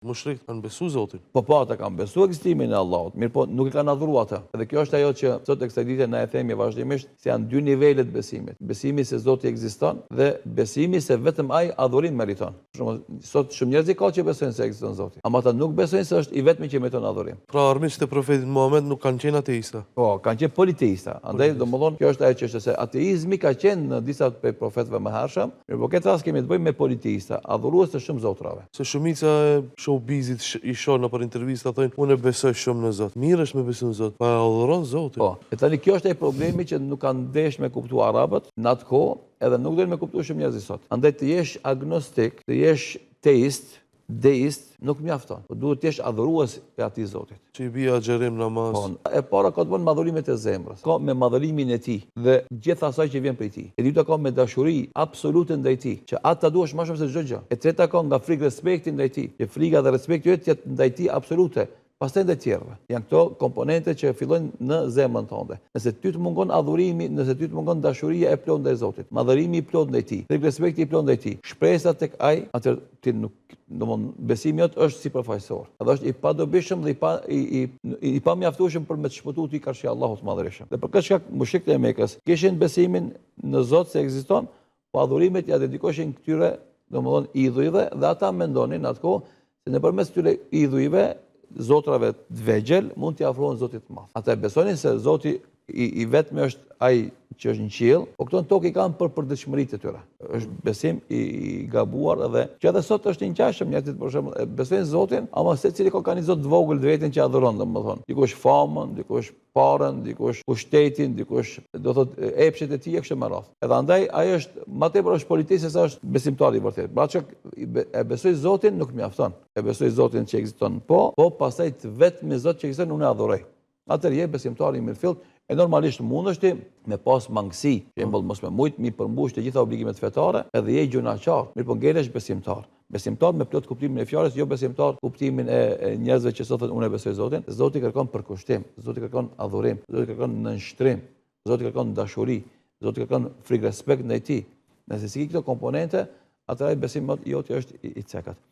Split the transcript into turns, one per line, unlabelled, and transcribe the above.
Mushrikt kanë besu Zotin.
Po ata kanë besu ekzistimin e Allahut, mirë po nuk e kanë adhuru atë. Edhe kjo është ajo që sot e kësaj dite na e themi vazhdimisht se janë dy nivelet besimit. Besimi se Zoti ekziston dhe besimi se vetëm ai adhurim meriton. Sot shumë njerëz ka që besojnë se ekziston Zoti, ama ata nuk besojnë se është i vetmi që meriton adhurim.
Pra armiqtë e profetit Muhammed nuk kanë qenë ateista.
Po, kanë qenë politeista. Andaj domethënë kjo është ajo çështje se ateizmi ka qenë në disa prej profetëve më hershëm, mirë po këtë rast kemi të bëjmë me politeista, adhurues të shumë zotrave.
Se shumica e showbizit i shohin për intervista thonë unë besoj shumë në Zot. Mirë është me besu në Zot, pa adhuron Zotin.
Po, e tani kjo është ai problemi që nuk kanë ndesh me kuptu arabët në atë kohë, edhe nuk do me kuptu shumë njerëz sot. Andaj të jesh agnostik, të jesh teist, deist, nuk mjafton. Po duhet të jesh adhurues e atij Zotit.
Që i bie xherim namaz.
Po, e para ka të bënë madhurimet e zemrës, ka me madhurimin e tij dhe gjithë asaj që vjen prej tij. E dyta ka me dashuri absolute ndaj tij, që atë ta duash më shumë se çdo gjë. E treta ka nga frikë respekti ndaj tij, që frika dhe respekti yt jetë ndaj tij absolute. Pastaj ndaj tjerëve. Janë këto komponente që fillojnë në zemrën tënde. Nëse ty të mungon adhurimi, nëse ty të mungon dashuria e plotë ndaj Zotit, madhërimi i plotë ndaj tij, respekti i plotë ndaj tij, shpresa tek ai, atëherë ti nuk, domthonë besimi jot është sipërfaqësor. Edhe është i padobishëm dhe i pamjaftueshëm për me të shpëtuar ti karshi Allahut madhërisht. Dhe për këtë shkak mushrikët e Mekës kishin besimin në Zot se ekziston, po adhurimet ja dedikoshin këtyre, domthonë idhujve dhe ata mendonin atko se nëpërmes këtyre idhujve zotrave të vegjël mund t'i afrohen Zotit të madh. Ata besonin se Zoti i vetmi është ai që është në qiell, po këto në tokë i kanë për përditshmëritë e tyre. Është besim i gabuar edhe që edhe sot është i ngjashëm njerëzit për shembull besojnë Zotin, ama secili ka një Zot të vogël vetën që adhuron domethënë. Dikush famën, dikush parën, dikush pushtetin, dikush do thotë epshet e tij e kështu me radhë. Edhe andaj ai është më tepër është politik se sa është besimtar i vërtet. Pra që e besoj Zotin nuk mjafton. E besoj Zotin që ekziston, po pastaj vetëm Zot që ekziston unë e adhuroj. Atëherë je besimtar i mirëfillt. E normalisht mund është me pas mangësi, që mos me mujt mi përmbush të gjitha obligimet fetare, edhe je gjunaqar, mirë po ngelesh besimtar. Besimtar me plot kuptimin e fjalës, jo besimtar kuptimin e njerëzve që thotë unë e besoj Zotin. Zoti kërkon përkushtim, Zoti kërkon adhurim, Zoti kërkon nënshtrim, Zoti kërkon dashuri, Zoti kërkon frikë respekt ndaj tij. Nëse si këto komponente, atëherë besimi jot është i cekat.